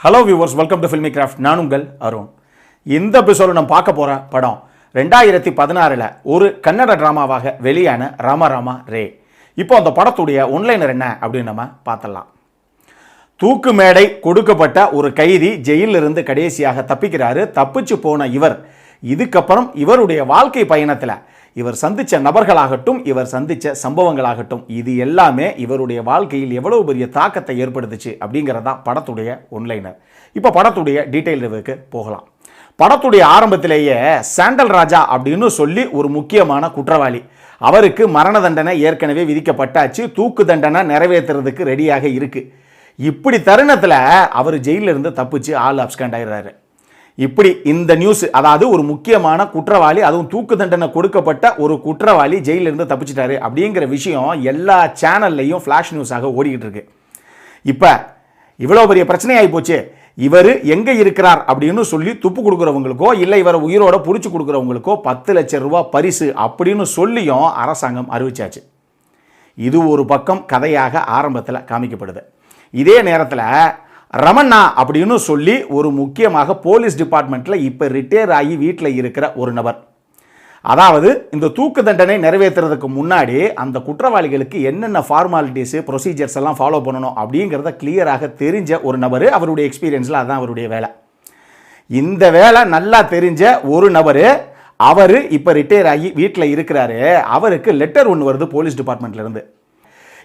Hello viewers, welcome to filmi craft. நான் உங்கள் அருண். இந்த எபிசோட நம்ம பார்க்க போகிற படம் 2016 ஒரு கன்னட டிராமாவாக வெளியான ராமா ராமா ரே. இப்போ அந்த படத்துடைய ஒன்லைனர் என்ன அப்படின்னு நம்ம பார்த்தலாம். தூக்கு மேடை கொடுக்கப்பட்ட ஒரு கைதி ஜெயிலிருந்து கடைசியாக தப்பிக்கிறாரு. தப்பிச்சு போன இவர் இதுக்கப்புறம் இவருடைய வாழ்க்கை பயணத்தில் இவர் சந்தித்த நபர்களாகட்டும், இவர் சந்தித்த சம்பவங்களாகட்டும், இது எல்லாமே இவருடைய வாழ்க்கையில் எவ்வளவு பெரிய தாக்கத்தை ஏற்படுத்துச்சு அப்படிங்கிறதான் படத்துடைய ஒன்லைனர். இப்போ படத்துடைய டீட்டெயில் ரிவ்யூக்கு போகலாம். படத்துடைய ஆரம்பத்திலேயே சாண்டல் ராஜா அப்படின்னு சொல்லி ஒரு முக்கியமான குற்றவாளி, அவருக்கு மரண தண்டனை ஏற்கனவே விதிக்கப்பட்டாச்சு, தூக்கு தண்டனை நிறைவேற்றுறதுக்கு ரெடியாக இருக்கு. இப்படி தருணத்தில் அவர் ஜெயிலிருந்து தப்பிச்சு ஆள் அப்ஸ்கண்ட் ஆயிடுறாரு. இப்படி இந்த நியூஸ், அதாவது ஒரு முக்கியமான குற்றவாளி, அதுவும் தூக்கு தண்டனை கொடுக்கப்பட்ட ஒரு குற்றவாளி ஜெயிலிருந்து தப்பிச்சிட்டாரு அப்படிங்கிற விஷயம் எல்லா சேனல்லையும் ஃப்ளாஷ் நியூஸாக ஓடிக்கிட்டு இருக்கு. இப்போ இவ்வளோ பெரிய பிரச்சனையாகி போச்சு. இவர் எங்கே இருக்கிறார் அப்படின்னு சொல்லி துப்பு கொடுக்குறவங்களுக்கோ இல்லை இவரை உயிரோட பிடிச்சி கொடுக்குறவங்களுக்கோ 10 லட்சம் ரூபாய் பரிசு அப்படின்னு சொல்லியும் அரசாங்கம் அறிவிச்சாச்சு. இது ஒரு பக்கம் கதையாக ஆரம்பத்தில் காமிக்கப்படுது. இதே நேரத்தில் ரமண்ணா அப்படின்னு சொல்லி ஒரு முக்கியமாக போலீஸ் டிபார்ட்மெண்ட்டில் இப்போ ரிட்டையர் ஆகி வீட்டில் இருக்கிற ஒரு நபர், அதாவது இந்த தூக்கு தண்டனை நிறைவேற்றுறதுக்கு முன்னாடி அந்த குற்றவாளிகளுக்கு என்னென்ன ஃபார்மாலிட்டிஸு ப்ரொசீஜர்ஸ் எல்லாம் ஃபாலோ பண்ணணும் அப்படிங்கிறத கிளியராக தெரிஞ்ச ஒரு நபர். அவருடைய எக்ஸ்பீரியன்ஸில் அதுதான் அவருடைய வேலை. இந்த வேலை நல்லா தெரிஞ்ச ஒரு நபர், அவர் இப்போ ரிட்டையர் ஆகி வீட்டில் இருக்கிறாரு. அவருக்கு லெட்டர் ஒன்று வருது போலீஸ் டிபார்ட்மெண்ட்லேருந்து.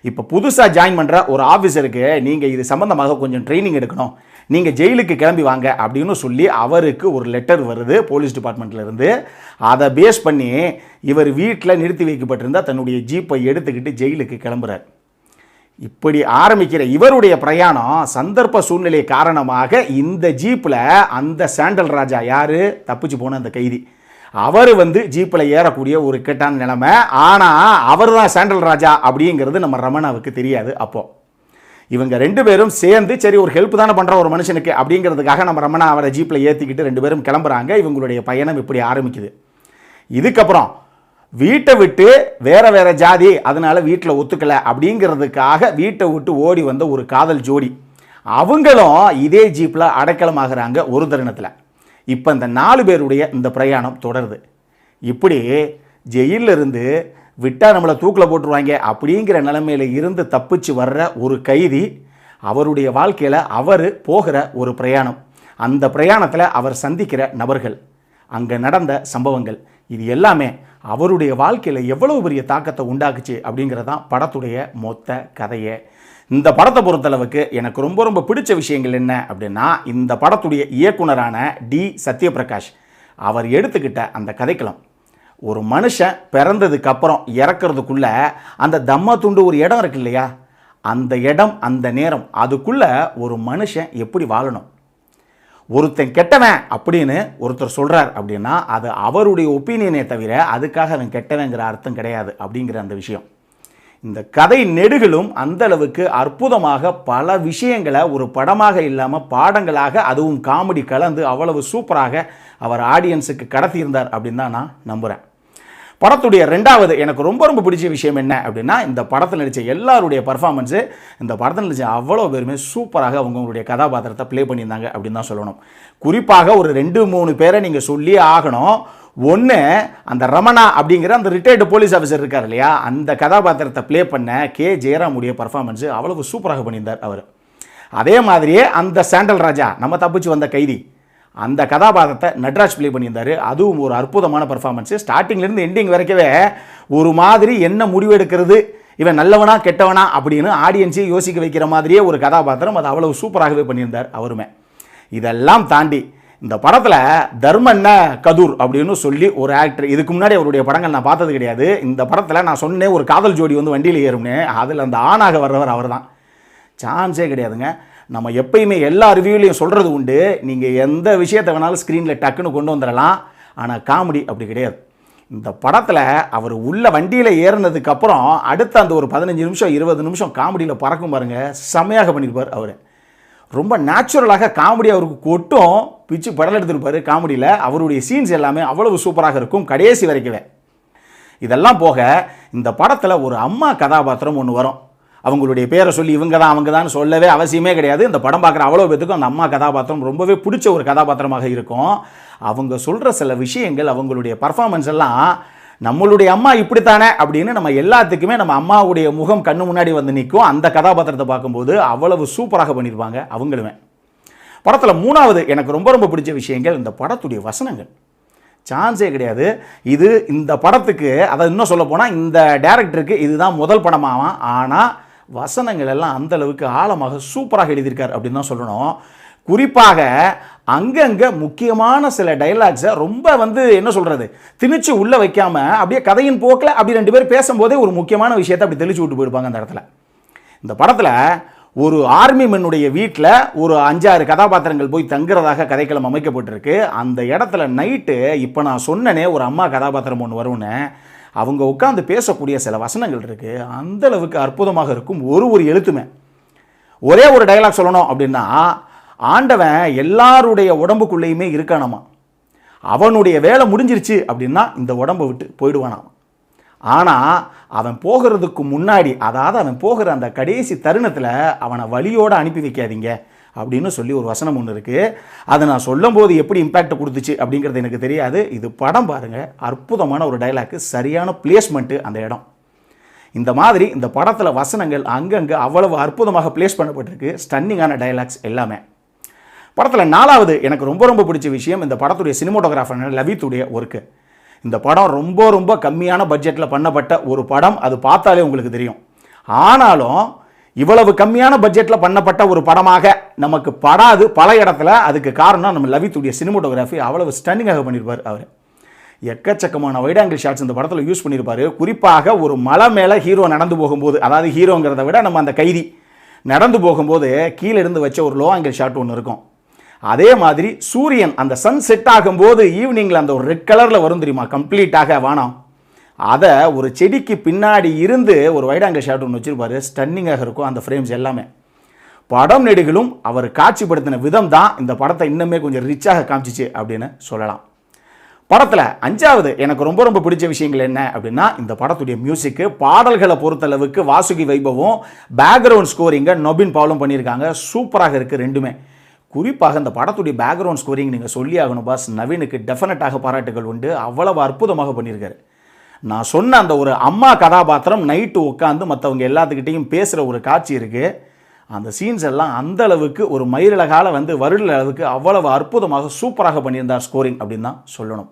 இப்போ புதுசாக ஜாயின் பண்ணுற ஒரு ஆஃபீஸருக்கு நீங்கள் இது சம்மந்தமாக கொஞ்சம் ட்ரைனிங் எடுக்கணும், நீங்கள் ஜெயிலுக்கு கிளம்பி வாங்க அப்படின்னு சொல்லி அவருக்கு ஒரு லெட்டர் வருது போலீஸ் டிபார்ட்மெண்ட்லேருந்து. அதை பேஸ் பண்ணி இவர் வீட்டில் நிறுத்தி வைக்கப்பட்டிருந்தால் தன்னுடைய ஜீப்பை எடுத்துக்கிட்டு ஜெயிலுக்கு கிளம்புறார். இப்படி ஆரம்பிக்கிற இவருடைய பிரயாணம் சந்தர்ப்ப சூழ்நிலை காரணமாக இந்த ஜீப்பில் அந்த சாண்டல் ராஜா, யார் தப்பிச்சு போன அந்த கைதி, அவர் ஜீப்பில் ஏறக்கூடிய ஒரு இக்கட்டான நிலைமை. ஆனால் அவர் தான் சாண்டல் ராஜா அப்படிங்கிறது நம்ம ரமணாவுக்கு தெரியாது. அப்போது இவங்க 2 பேரும் சேர்ந்து சரி ஒரு ஹெல்ப் தானே பண்ணுற ஒரு மனுஷனுக்கு அப்படிங்கிறதுக்காக நம்ம ரமணா அவரை ஜீப்பில் ஏற்றிக்கிட்டு 2 பேரும் கிளம்புறாங்க. இவங்களுடைய பயணம் இப்படி ஆரம்பிக்குது. இதுக்கப்புறம் வீட்டை விட்டு வேற ஜாதி, அதனால வீட்டில் ஒத்துக்கலை அப்படிங்கிறதுக்காக வீட்டை விட்டு ஓடி வந்த ஒரு காதல் ஜோடி, அவங்களும் இதே ஜீப்பில் அடைக்கலமாகறாங்க ஒரு தருணத்தில். இப்போ இந்த 4 பேருடைய இந்த பிரயாணம் தொடருது. இப்படி ஜெயிலிருந்து விட்டால் நம்மளை தூக்கில் போட்டுருவாங்க அப்படிங்கிற நிலைமையில் இருந்து தப்பிச்சு வர்ற ஒரு கைதி, அவருடைய வாழ்க்கையில் அவர் போகிற ஒரு பிரயாணம், அந்த பிரயாணத்தில் அவர் சந்திக்கிற நபர்கள், அங்கே நடந்த சம்பவங்கள், இது எல்லாமே அவருடைய வாழ்க்கையில் எவ்வளவு பெரிய தாக்கத்தை உண்டாக்குச்சு அப்படிங்கிறதான் படத்துடைய மொத்த கதையை. இந்த படத்தை பொறுத்தளவுக்கு எனக்கு ரொம்ப பிடிச்ச விஷயங்கள் என்ன அப்படின்னா, இந்த படத்துடைய இயக்குனரான டி சத்யபிரகாஷ் அவர் எடுத்துக்கிட்ட அந்த கதைக்களம். ஒரு மனுஷன் பிறந்ததுக்கு அப்புறம் இறக்கிறதுக்குள்ள அந்த தம்மா துண்டு ஒரு இடம் இருக்கு இல்லையா, அந்த இடம், அந்த நேரம், அதுக்குள்ள ஒரு மனுஷன் எப்படி வாழணும். ஒருத்தன் கெட்டவன் அப்படின்னு ஒருத்தர் சொல்கிறார் அப்படின்னா அது அவருடைய ஒப்பீனியனே தவிர அதுக்காக அவன் கெட்டவங்கிற அர்த்தம் கிடையாது அப்படிங்கிற அந்த விஷயம். இந்த கதை நெடுகளும் அந்த அளவுக்கு அற்புதமாக பல விஷயங்களை ஒரு படமாக இல்லாமல் பாடங்களாக, அதுவும் காமெடி கலந்து அவ்வளவு சூப்பராக அவர் ஆடியன்ஸுக்கு கடத்தியிருந்தார் அப்படின்னு தான் நான் நம்புகிறேன். படத்துடைய 2வது எனக்கு ரொம்ப பிடிச்ச விஷயம் என்ன அப்படின்னா, இந்த படத்தில் நடித்த எல்லாருடைய பர்ஃபார்மன்ஸு, இந்த படத்தில் நடித்த அவ்வளோ பேருமே சூப்பராக அவங்களுடைய கதாபாத்திரத்தை ப்ளே பண்ணியிருந்தாங்க அப்படின்னு தான் சொல்லணும். குறிப்பாக ஒரு 2-3 பேரை நீங்கள் சொல்லியே ஆகணும். ஒன்று, அந்த ரமணா அப்படிங்கிற அந்த ரிட்டையர்டு போலீஸ் ஆஃபீஸர் இருக்கார் இல்லையா, அந்த கதாபாத்திரத்தை ப்ளே பண்ண கே ஜெயராமுடைய பர்ஃபார்மன்ஸு அவ்வளவு சூப்பராக பண்ணியிருந்தார் அவர். அதே மாதிரியே அந்த சாண்டல் ராஜா, நம்ம தப்பிச்சு வந்த கைதி, அந்த கதாபாத்திரத்தை நட்ராஜ் ப்ளே பண்ணியிருந்தார். அதுவும் ஒரு அற்புதமான பர்ஃபார்மன்ஸு. ஸ்டார்டிங்லேருந்து எண்டிங் வரைக்கவே ஒரு மாதிரி என்ன முடிவு எடுக்கிறது, இவன் நல்லவனா கெட்டவனா அப்படின்னு ஆடியன்ஸை யோசிக்க வைக்கிற மாதிரியே ஒரு கதாபாத்திரம், அது அவ்வளவு சூப்பராகவே பண்ணியிருந்தார் அவருமே. இதெல்லாம் தாண்டி இந்த படத்தில் தர்மண்ண கதூர் அப்படின்னு சொல்லி ஒரு ஆக்டர், இதுக்கு முன்னாடி அவருடைய படங்கள் நான் பார்த்தது கிடையாது. இந்த படத்தில் நான் சொன்னேன் ஒரு காதல் ஜோடி வண்டியில் ஏறும்னு, அதில் அந்த ஆணாக வர்றவர் அவர் தான். சான்ஸே கிடையாதுங்க. நம்ம எப்பயுமே எல்லா ரிவ்யூலையும் சொல்கிறது உண்டு, நீங்கள் எந்த விஷயத்தை வேணாலும் ஸ்க்ரீனில் டக்குன்னு கொண்டு வந்துடலாம், ஆனால் காமெடி அப்படி கிடையாது. இந்த படத்தில் அவர் உள்ள வண்டியில் ஏறினதுக்கப்புறம் அடுத்த அந்த ஒரு 15 நிமிஷம் 20 நிமிஷம் காமெடியில் பறக்கும் பாருங்கள், செம்மையாக பண்ணியிருப்பார் அவர். ரொம்ப நேச்சுரலாக காமெடி அவருக்கு கொட்டும், பிச்சு படல் எடுத்துருப்பார் காமெடியில். அவருடைய சீன்ஸ் எல்லாமே அவ்வளவு சூப்பராக இருக்கும் கடைசி வரைக்கவே. இதெல்லாம் போக இந்த படத்தில் ஒரு அம்மா கதாபாத்திரம் ஒன்று வரும். அவங்களுடைய பேரை சொல்லி இவங்க தான் அவங்க தான் சொல்லவே அவசியமே கிடையாது. இந்த படம் பார்க்குற அவ்வளோ பேத்துக்கும் அந்த அம்மா கதாபாத்திரம் ரொம்பவே பிடிச்ச ஒரு கதாபாத்திரமாக இருக்கும். அவங்க சொல்கிற சில விஷயங்கள், அவங்களுடைய பர்ஃபார்மன்ஸ் எல்லாம் நம்மளுடைய அம்மா இப்படித்தானே அப்படின்னு நம்ம எல்லாத்துக்குமே நம்ம அம்மாவுடைய முகம் கண்ணு முன்னாடி வந்து நிற்கும். அந்த கதாபாத்திரத்தை பார்க்கும்போது அவ்வளவு சூப்பராக பண்ணியிருப்பாங்க அவங்களுமே. படத்தில் 3வது எனக்கு ரொம்ப ரொம்ப பிடிச்ச விஷயங்கள் இந்த படத்துடைய வசனங்கள். சான்ஸே கிடையாது. இது இந்த படத்துக்கு, அதை இன்னும் சொல்ல போனால் இந்த டைரக்டருக்கு இதுதான் முதல் படமாகும். ஆனால் வசனங்கள் எல்லாம் அந்த அளவுக்கு ஆழமாக சூப்பராக எழுதியிருக்கார் அப்படின்னு தான் சொல்லணும். குறிப்பாக அங்கங்கே முக்கியமான சில டைலாக்ஸை ரொம்ப என்ன சொல்கிறது, திணிச்சு உள்ளே வைக்காமல் அப்படியே கதையின் போக்கில் அப்படி 2 பேர் பேசும்போதே ஒரு முக்கியமான விஷயத்தை அப்படி தெளிச்சு விட்டு போயிருப்பாங்க அந்த இடத்துல. இந்த படத்தில் ஒரு ஆர்மி மென்னுடைய வீட்டில் ஒரு 5-6 கதாபாத்திரங்கள் போய் தங்குறதாக கதைக்களம் அமைக்கப்பட்டிருக்கு. அந்த இடத்துல நைட்டு இப்போ நான் சொன்னனே ஒரு அம்மா கதாபாத்திரம் ஒன்று வரும்னு, அவங்க உட்காந்து பேசக்கூடிய சில வசனங்கள் இருக்குது. அந்த அளவுக்கு அற்புதமாக இருக்கும். ஒரு எழுத்துமே. ஒரே ஒரு டைலாக் சொல்லணும் அப்படின்னா, ஆண்டவன் எல்லாருடைய உடம்புக்குள்ளேயுமே இருக்கானாமா. அவனுடைய வேலை முடிஞ்சிருச்சு அப்படின்னா இந்த உடம்பை விட்டு போயிடுவானாம். ஆனால் அவன் போகிறதுக்கு முன்னாடி, அதாவது அவன் போகிற அந்த கடைசி தருணத்தில் அவனை வழியோடு அனுப்பி வைக்காதீங்க அப்படின்னு சொல்லி ஒரு வசனம் ஒன்று இருக்குது. அதை நான் சொல்லும் போது எப்படி இம்பேக்ட் கொடுத்துச்சு அப்படிங்கிறது எனக்கு தெரியாது. இது படம் பாருங்கள், அற்புதமான ஒரு டைலாக்கு, சரியான பிளேஸ்மெண்ட்டு அந்த இடம். இந்த மாதிரி இந்த படத்தில் வசனங்கள் அங்கங்கே அவ்வளவு அற்புதமாக பிளேஸ் பண்ணப்பட்டிருக்கு. ஸ்டன்னிங்கான டைலாக்ஸ் எல்லாமே. படத்தில் 4வது எனக்கு ரொம்ப ரொம்ப பிடிச்ச விஷயம் இந்த படத்துடைய சினிமோட்டோகிராஃபர் லவித்துடைய ஒர்க்கு. இந்த படம் ரொம்ப ரொம்ப கம்மியான பட்ஜெட்டில் பண்ணப்பட்ட ஒரு படம். அது பார்த்தாலே உங்களுக்கு தெரியும். ஆனாலும் இவ்வளவு கம்மியான பட்ஜெட்டில் பண்ணப்பட்ட ஒரு படமாக நமக்கு படாது பல இடத்துல. அதுக்கு காரணம் நம்ம லவித்துடைய சினிமோட்டோகிராஃபி அவ்வளவு ஸ்டன்னிங்காக பண்ணியிருப்பார். அவர் எக்கச்சக்கமான வைட் ஆங்கிள் ஷாட்ஸ் இந்த படத்தில் யூஸ் பண்ணியிருப்பார். குறிப்பாக ஒரு மலை மேலே ஹீரோ நடந்து போகும்போது, அதாவது ஹீரோங்கிறத விட நம்ம அந்த கைதி நடந்து போகும்போது கீழே இருந்து வச்ச ஒரு லோ ஆங்கிள் ஷாட் ஒன்று இருக்கும். அதே மாதிரி சூரியன் அந்த சன் செட் ஆகும்போது ஈவினிங்கில் அந்த ஒரு ரெட் கலரில் வரும் தெரியுமா, கம்ப்ளீட்டாக வானம், அதை ஒரு செடிக்கு பின்னாடி இருந்து ஒரு வைட் ஆங்கிள் ஷாட் ஒன்று வச்சுருப்பார். ஸ்டன்னிங்காக இருக்கும் அந்த ஃப்ரேம்ஸ் எல்லாமே. படம் நெடுகிலும் அவர் காட்சிப்படுத்தின விதம் தான் இந்த படத்தை இன்னுமே கொஞ்சம் ரிச்சாக காமிச்சிச்சு அப்படின்னு சொல்லலாம். படத்தில் 5வது எனக்கு ரொம்ப ரொம்ப பிடிச்ச விஷயங்கள் என்ன அப்படின்னா, இந்த படத்துடைய மியூசிக்கு. பாடல்களை பொறுத்தளவுக்கு வாசுகி வைபவும் பேக்ரவுண்ட் ஸ்கோரிங்கை நொபின் பவுலும் பண்ணியிருக்காங்க. சூப்பராக இருக்குது ரெண்டுமே. குறிப்பாக இந்த படத்துடைய பேக்ரவுண்ட் ஸ்கோரிங் நீங்கள் சொல்லி ஆகணும் பாஸ். நவீனுக்கு டெஃபினட்டாக பாராட்டுகள் உண்டு. அவ்வளவு அற்புதமாக பண்ணியிருக்காரு. நான் சொன்ன அந்த ஒரு அம்மா கதாபாத்திரம் நைட்டு உட்காந்து மற்றவங்க எல்லாத்துக்கிட்டையும் பேசுகிற ஒரு காட்சி இருக்குது. அந்த சீன்ஸ் எல்லாம் அந்த அளவுக்கு ஒரு மயிரிழகால வருட அளவுக்கு அவ்வளவு அற்புதமாக சூப்பராக பண்ணியிருந்தார் ஸ்கோரிங் அப்படின்னு தான் சொல்லணும்.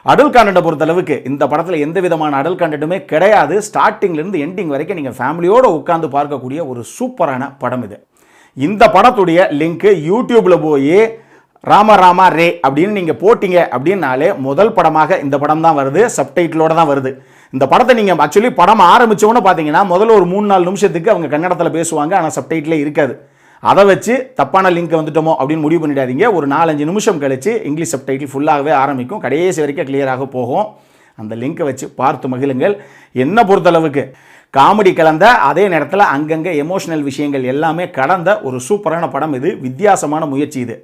அடல் கான்டென்ட்டை பொறுத்தளவுக்கு இந்த படத்தில் எந்த விதமான அடல் கான்டென்ட்டுமே கிடையாது. ஸ்டார்டிங்லேருந்து எண்டிங் வரைக்கும் நீங்கள் ஃபேமிலியோடு உட்காந்து பார்க்கக்கூடிய ஒரு சூப்பரான படம் இது. இந்த படத்துடைய லிங்க்கு யூடியூப்பில் போய் ராம ரே அப்படின்னு நீங்கள் போட்டிங்க அப்படின்னாலே முதல் படமாக இந்த படம் தான் வருது. சப்டைட்டிலோடு தான் வருது. இந்த படத்தை நீங்கள் ஆக்சுவலி படம் ஆரம்பித்தோன்னு பார்த்தீங்கன்னா முதல்ல ஒரு 3-4 நிமிஷத்துக்கு அவங்க கன்னடத்தில் பேசுவாங்க. ஆனால் சப்டைட்டிலே இருக்காது. அதை வச்சு தப்பான லிங்க் வந்துட்டோமோ அப்படின்னு முடிவு பண்ணிடாதீங்க. ஒரு 4-5 நிமிஷம் கழிச்சு இங்கிலீஷ் சப்டைட்டில் ஃபுல்லாகவே ஆரம்பிக்கும். கடைசி வரைக்கும் கிளியராக போகும். அந்த லிங்கை வச்சு பார்த்து மகிழுங்கள். என்னை பொறுத்தளவுக்கு காமெடி கலந்த, அதே நேரத்தில் அங்கங்கே எமோஷனல் விஷயங்கள் எல்லாமே கடந்த ஒரு சூப்பரான படம் இது. வித்தியாசமான முயற்சி இது.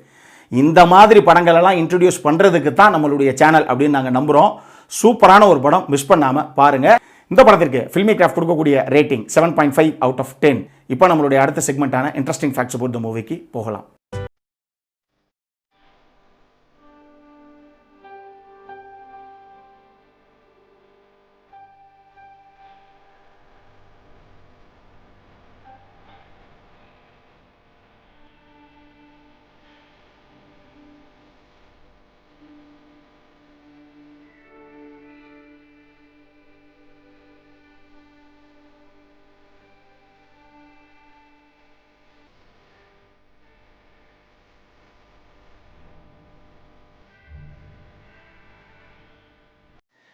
இந்த மாதிரி படங்களெல்லாம் இன்ட்ரடியூஸ் பண்ணுறதுக்கு தான் நம்மளுடைய சேனல் அப்படின்னு நாங்கள் நம்புகிறோம். சூப்பரான ஒரு படம், மிஸ் பண்ணாமல் பாருங்கள். இந்த படத்திற்கு ஃபில்மி கிராஃப்ட் கொடுக்கக்கூடிய ரேட்டிங் 7.5 out of 10. இப்போ நம்மளுடைய அடுத்த செக்மெண்ட்டான இன்ட்ரெஸ்டிங் ஃபேக்ட்ஸ் அபவுட் தி மூவிக்கு போகலாம்.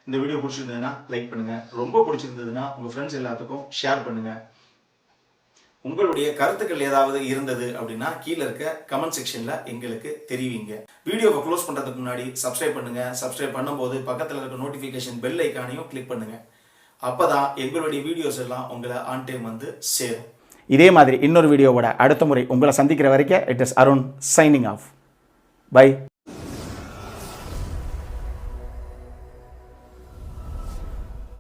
இந்த வீடியோ பிடிச்சிருந்ததுன்னா லைக் பண்ணுங்கள். ரொம்ப பிடிச்சிருந்ததுன்னா உங்கள் ஃப்ரெண்ட்ஸ் எல்லாத்துக்கும் ஷேர் பண்ணுங்கள். உங்களுடைய கருத்துக்கள் ஏதாவது இருந்தது அப்படின்னா கீழே இருக்க கமெண்ட் செக்ஷனில் எங்களுக்கு தெரிவிங்க. வீடியோவை க்ளோஸ் பண்ணுறதுக்கு முன்னாடி சப்ஸ்கிரைப் பண்ணுங்கள். சப்ஸ்கிரைப் பண்ணும்போது பக்கத்தில் இருக்க நோட்டிஃபிகேஷன் பெல் ஐக்கானையும் கிளிக் பண்ணுங்கள். அப்போ தான் எங்களுடைய வீடியோஸ் எல்லாம் உங்களை ஆன் டைம் சேரும். இதே மாதிரி இன்னொரு வீடியோவோட அடுத்த முறை உங்களை சந்திக்கிற வரைக்கும் it is Arun signing off. By.